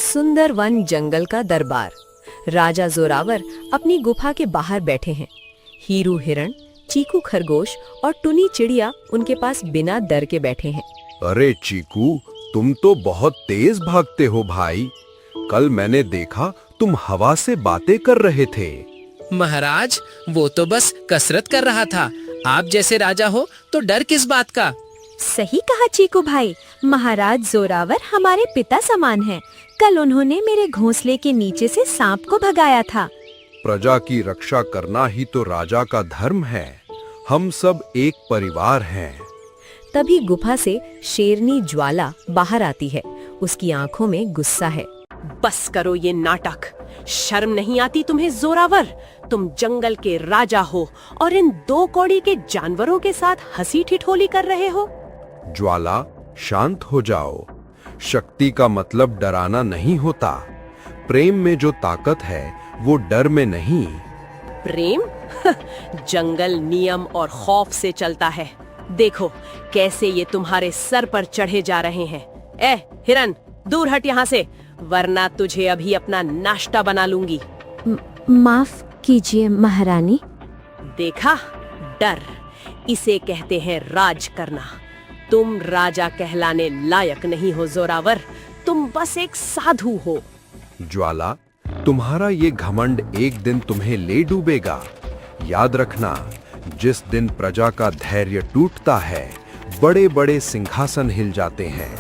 सुंदर वन जंगल का दरबार। राजा जोरावर अपनी गुफा के बाहर बैठे हैं। हीरू हिरण, चीकू खरगोश और टुनी चिड़िया उनके पास बिना डर के बैठे हैं। अरे चीकू, तुम तो बहुत तेज भागते हो भाई। कल मैंने देखा तुम हवा से बातें कर रहे थे। महाराज, वो तो बस कसरत कर रहा था। आप जैसे राजा हो तो डर किस बात का। सही कहा चीकू भाई, महाराज जोरावर हमारे पिता समान हैं। कल उन्होंने मेरे घोंसले के नीचे से सांप को भगाया था। प्रजा की रक्षा करना ही तो राजा का धर्म है। हम सब एक परिवार हैं। तभी गुफा से शेरनी ज्वाला बाहर आती है। उसकी आंखों में गुस्सा है। बस करो ये नाटक। शर्म नहीं आती तुम्हें जोरावर? तुम जंगल के राजा हो और इन दो कौड़ी के जानवरों के साथ हंसी ठिठोली कर रहे हो। ज्वाला, शांत हो जाओ। शक्ति का मतलब डराना नहीं होता। प्रेम में जो ताकत है वो डर में नहीं। प्रेम? जंगल नियम और खौफ से चलता है। देखो कैसे ये तुम्हारे सर पर चढ़े जा रहे हैं। ए हिरन, दूर हट यहाँ से, वरना तुझे अभी अपना नाश्ता बना लूंगी। माफ कीजिए महारानी। देखा, डर, इसे कहते हैं राज करना। तुम राजा कहलाने लायक नहीं हो जोरावर, तुम बस एक साधु हो। ज्वाला, तुम्हारा ये घमंड एक दिन तुम्हें ले डूबेगा। याद रखना, जिस दिन प्रजा का धैर्य टूटता है, बड़े बड़े सिंहासन हिल जाते हैं।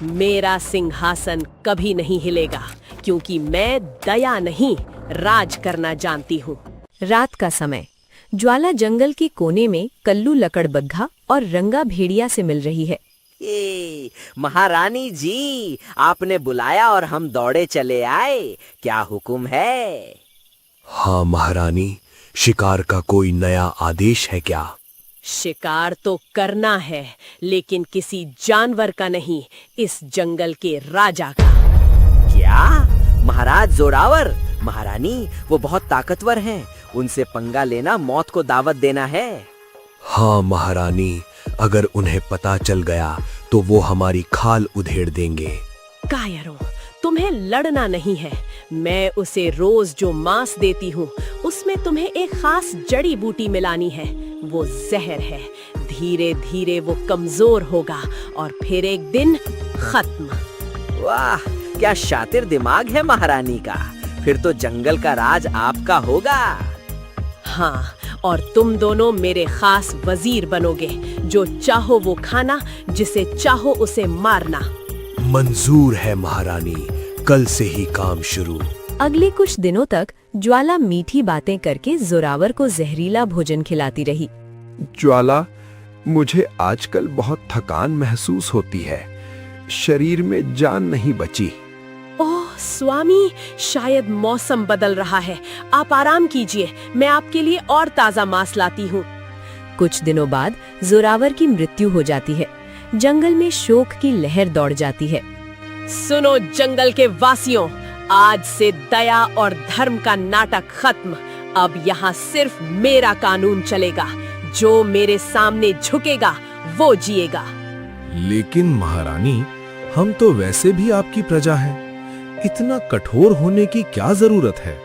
मेरा सिंहासन कभी नहीं हिलेगा, क्योंकि मैं दया नहीं, राज करना जानती हूँ। रात का समय। ज्वाला जंगल के कोने में कल्लू लकड़बग्घा और रंगा भेड़िया से मिल रही है। महारानी जी, आपने बुलाया और हम दौड़े चले आए। क्या हुक्म है? हाँ महारानी, शिकार का कोई नया आदेश है क्या? शिकार तो करना है, लेकिन किसी जानवर का नहीं, इस जंगल के राजा का। क्या? महाराज जोरावर? महारानी, वो बहुत ताकतवर हैं। उनसे पंगा लेना मौत को दावत देना है। हाँ महारानी, अगर उन्हें पता चल गया तो वो हमारी खाल उधेड़ देंगे। कायरों, तुम्हें लड़ना नहीं है। मैं उसे रोज जो मांस देती हूँ, उसमें तुम्हें एक खास जड़ी बूटी मिलानी है। वो जहर है। धीरे धीरे वो कमजोर होगा और फिर एक दिन खत्म। वाह, क्या शातिर दिमाग है महारानी का। फिर तो जंगल का राज आपका होगा। हाँ, और तुम दोनों मेरे खास वजीर बनोगे। जो चाहो वो खाना, जिसे चाहो उसे मारना। मंजूर है महारानी, कल से ही काम शुरू। अगले कुछ दिनों तक ज्वाला मीठी बातें करके जोरावर को जहरीला भोजन खिलाती रही। ज्वाला, मुझे आजकल बहुत थकान महसूस होती है। शरीर में जान नहीं बची। ओह स्वामी, शायद मौसम बदल रहा है। आप आराम कीजिए, मैं आपके लिए और ताजा मांस लाती हूँ। कुछ दिनों बाद जोरावर की मृत्यु हो जाती है। जंगल में शोक की लहर दौड़ जाती है। सुनो जंगल के वासियों, आज से दया और धर्म का नाटक खत्म। अब यहाँ सिर्फ मेरा कानून चलेगा। जो मेरे सामने झुकेगा वो जिएगा। लेकिन महारानी, हम तो वैसे भी आपकी प्रजा हैं। इतना कठोर होने की क्या जरूरत है?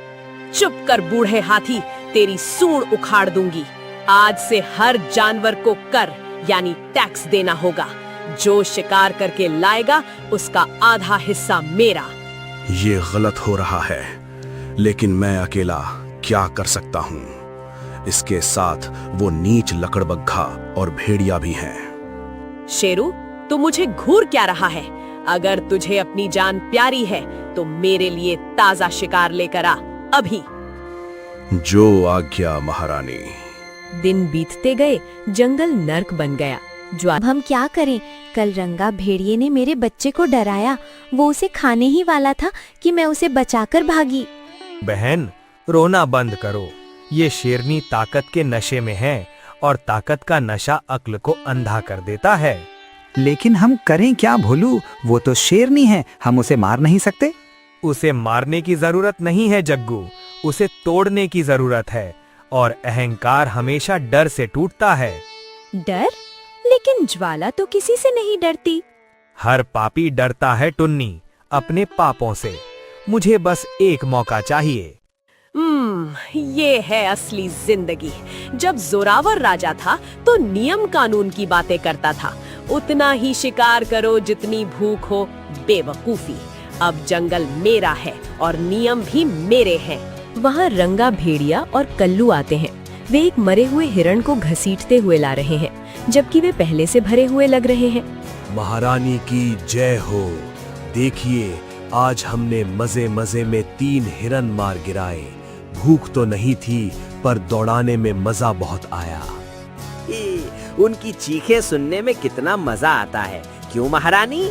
चुप कर बूढ़े हाथी, तेरी सूंड उखाड़ दूंगी। आज से हर जानवर को कर यानी टैक्स देना होगा। जो शिकार करके लाएगा उसका आधा हिस्सा मेरा। ये गलत हो रहा है, लेकिन मैं अकेला क्या कर सकता हूँ? इसके साथ वो नीच लकड़बग्घा और भेड़िया भी हैं। शेरू, तू मुझे घूर क्या रहा है? अगर तुझे अपनी जान प्यारी है तो मेरे लिए ताजा शिकार लेकर आ अभी। जो आज्ञा महारानी। दिन बीतते गए, जंगल नर्क बन गया। अब हम क्या करें? कल रंगा भेड़िए ने मेरे बच्चे को डराया। वो उसे खाने ही वाला था कि मैं उसे बचाकर भागी। बहन, रोना बंद करो। ये शेरनी ताकत के नशे में है और ताकत का नशा अक्ल को अंधा कर देता है। लेकिन हम करें क्या भोलू? वो तो शेरनी है, हम उसे मार नहीं सकते। उसे मारने की जरूरत नहीं है जग्गू, उसे तोड़ने की जरूरत है। और अहंकार हमेशा डर से टूटता है। डर? लेकिन ज्वाला तो किसी से नहीं डरती। हर पापी डरता है टुन्नी। अपने पापों से। मुझे बस एक मौका चाहिए। ये है असली जिंदगी। जब जोरावर राजा था तो नियम कानून की बातें करता था। उतना ही शिकार करो जितनी भूख हो। बेवकूफी। अब जंगल मेरा है और नियम भी मेरे हैं। वहाँ रंगा, भेड़िया और कल्लू आते हैं। वे एक मरे हुए हिरण को घसीटते हुए ला रहे हैं, जबकि वे पहले से भरे हुए लग रहे हैं। महारानी की जय हो। देखिए, आज हमने मजे मजे में 3 हिरन मार गिराए। भूख तो नहीं थी, पर दौड़ाने में मजा बहुत आया। उनकी चीखें सुनने में कितना मजा आता है, क्यों महारानी?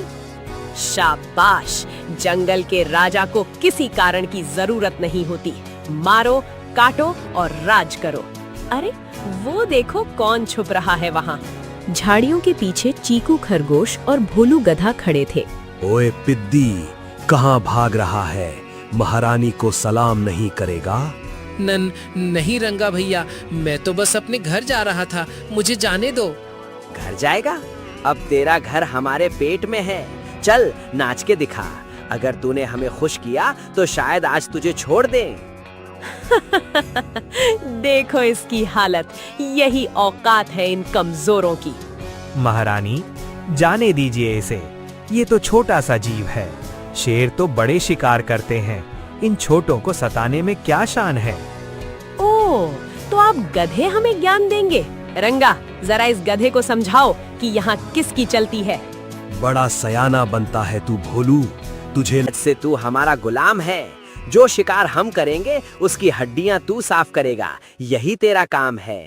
शाबाश। जंगल के राजा को किसी कारण की जरूरत नहीं होती। मारो, काटो और राज करो। अरे वो देखो कौन छुप रहा है वहाँ। झाड़ियों के पीछे चीकू खरगोश और भोलू गधा खड़े थे। ओए पिद्दी, कहाँ भाग रहा है? महारानी को सलाम नहीं करेगा? नहीं रंगा भैया, मैं तो बस अपने घर जा रहा था, मुझे जाने दो। घर जाएगा? अब तेरा घर हमारे पेट में है। चल नाच के दिखा। अगर तूने हमें खुश किया तो शायद आज तुझे छोड़ दें। देखो इसकी हालत। यही औकात है इन कमजोरों की। महारानी, जाने दीजिए इसे। ये तो छोटा सा जीव है। शेर तो बड़े शिकार करते हैं। इन छोटों को सताने में क्या शान है? ओह, तो आप गधे हमें ज्ञान देंगे? रंगा, जरा इस गधे को समझाओ कि यहाँ किसकी चलती है। बड़ा सयाना बनता है तू भोलू। तुझे से तू हमारा गुलाम है। जो शिकार हम करेंगे उसकी हड्डियां तू साफ करेगा। यही तेरा काम है।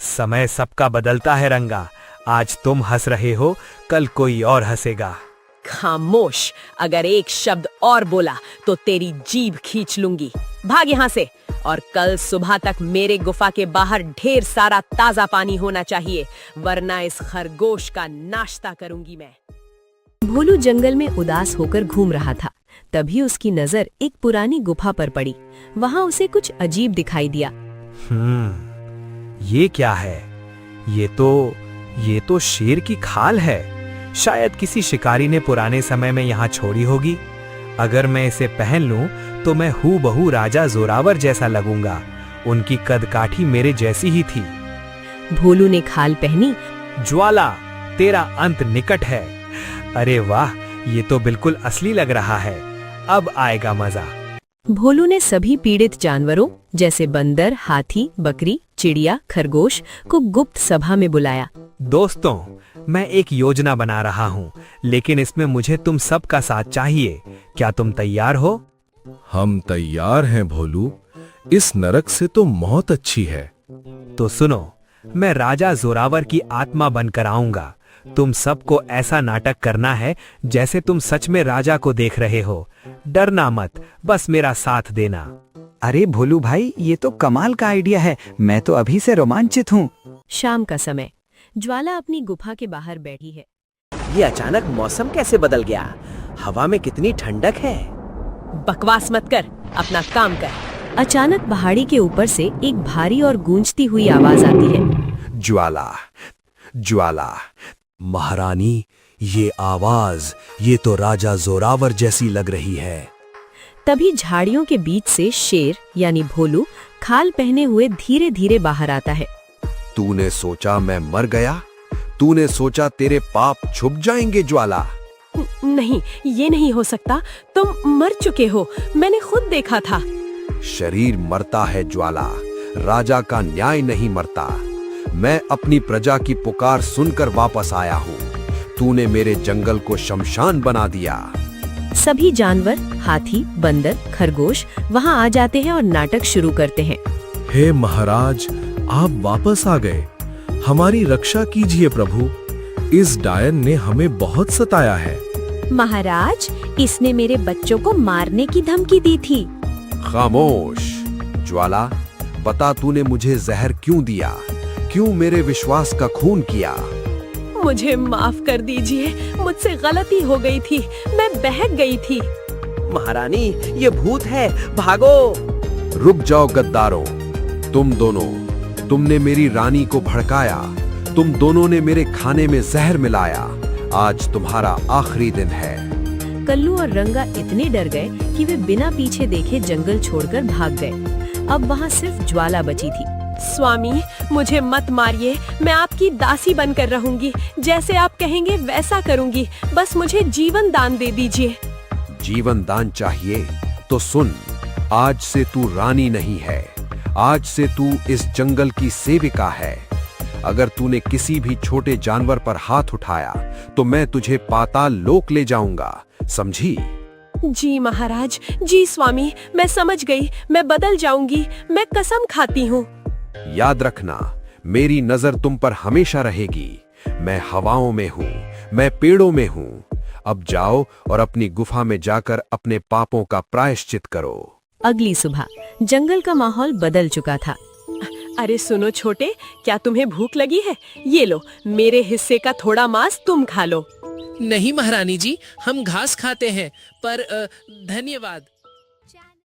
समय सबका बदलता है रंगा। आज तुम हंस रहे हो, कल कोई और हंसेगा। खामोश। अगर एक शब्द और बोला तो तेरी जीभ खींच लूंगी। भाग यहाँ से। और कल सुबह तक मेरे गुफा के बाहर ढेर सारा ताजा पानी होना चाहिए, वरना इस खरगोश का नाश्ता करूंगी मैं। भोलू जंगल में उदास होकर घूम रहा था। तभी उसकी नजर एक पुरानी गुफा पर पड़ी। वहाँ उसे कुछ अजीब दिखाई दिया। ये क्या है? ये तो शेर की खाल है। शायद किसी शिकारी ने पुराने समय में यहाँ छोड़ी होगी। अगर मैं इसे पहन लूं तो मैं हूबहू राजा जोरावर जैसा लगूंगा। उनकी कदकाठी मेरे जैसी ही थी। भोलू ने खाल पहनी। ज्वाला, तेरा अंत निकट है। अरे वाह, ये तो बिल्कुल असली लग रहा है। अब आएगा मजा। भोलू ने सभी पीड़ित जानवरों जैसे बंदर, हाथी, बकरी, चिड़िया, खरगोश को गुप्त सभा में बुलाया। दोस्तों, मैं एक योजना बना रहा हूँ, लेकिन इसमें मुझे तुम सबका साथ चाहिए। क्या तुम तैयार हो? हम तैयार हैं भोलू। इस नरक से तो मौत अच्छी है। तो सुनो, मैं राजा जोरावर की आत्मा बनकर आऊंगा। तुम सबको ऐसा नाटक करना है जैसे तुम सच में राजा को देख रहे हो। डरना मत, बस मेरा साथ देना। अरे भोलू भाई, ये तो कमाल का आइडिया है। मैं तो अभी से रोमांचित हूँ। शाम का समय। ज्वाला अपनी गुफा के बाहर बैठी है। ये अचानक मौसम कैसे बदल गया? हवा में कितनी ठंडक है। बकवास मत कर, अपना काम कर। अचानक पहाड़ी के ऊपर से एक भारी और गूंजती हुई आवाज आती है। ज्वाला, ज्वाला। महारानी, ये आवाज, ये तो राजा जोरावर जैसी लग रही है। तभी झाड़ियों के बीच से शेर यानी भोलू खाल पहने हुए धीरे धीरे बाहर आता है। तूने सोचा मैं मर गया? तूने सोचा तेरे पाप छुप जाएंगे ज्वाला? नहीं, ये नहीं हो सकता। तुम मर चुके हो, मैंने खुद देखा था। शरीर मरता है ज्वाला, राजा का न्याय नहीं मरता। मैं अपनी प्रजा की पुकार सुनकर वापस आया हूँ। तूने मेरे जंगल को शमशान बना दिया। सभी जानवर, हाथी, बंदर, खरगोश वहाँ आ जाते हैं और नाटक शुरू करते हैं। हे महाराज, आप वापस आ गए। हमारी रक्षा कीजिए प्रभु। इस डायन ने हमें बहुत सताया है। महाराज, इसने मेरे बच्चों को मारने की धमकी दी थी। खामोश। ज्वाला, बता तूने मुझे जहर क्यों दिया? क्यों मेरे विश्वास का खून किया? मुझे माफ कर दीजिए, मुझसे गलती हो गई थी, मैं बहक गई थी। महारानी, ये भूत है, भागो। रुक जाओ गद्दारों। तुम दोनों, तुमने मेरी रानी को भड़काया। तुम दोनों ने मेरे खाने में जहर मिलाया। आज तुम्हारा आखिरी दिन है। कल्लू और रंगा इतने डर गए कि वे बिना पीछे देखे जंगल छोड़कर भाग गए। अब वहाँ सिर्फ ज्वाला बची थी। स्वामी, मुझे मत मारिए, मैं आपकी दासी बनकर रहूंगी। जैसे आप कहेंगे वैसा करूंगी, बस मुझे जीवन दान दे दीजिए। जीवन दान चाहिए तो सुन, आज से तू रानी नहीं है, आज से तू इस जंगल की सेविका है। अगर तूने किसी भी छोटे जानवर पर हाथ उठाया तो मैं तुझे पाताल लोक ले जाऊंगा, समझी? जी महाराज, जी स्वामी, मैं समझ गई, मैं बदल जाऊंगी, मैं कसम खाती हूँ। याद रखना, मेरी नजर तुम पर हमेशा रहेगी। मैं हवाओं में हूँ, मैं पेड़ों में हूँ। अब जाओ और अपनी गुफा में जाकर अपने पापों का प्रायश्चित करो। अगली सुबह जंगल का माहौल बदल चुका था। अरे सुनो छोटे, क्या तुम्हें भूख लगी है? ये लो, मेरे हिस्से का थोड़ा मांस तुम खा लो। नहीं महारानी जी, हम घास खाते हैं, पर धन्यवाद।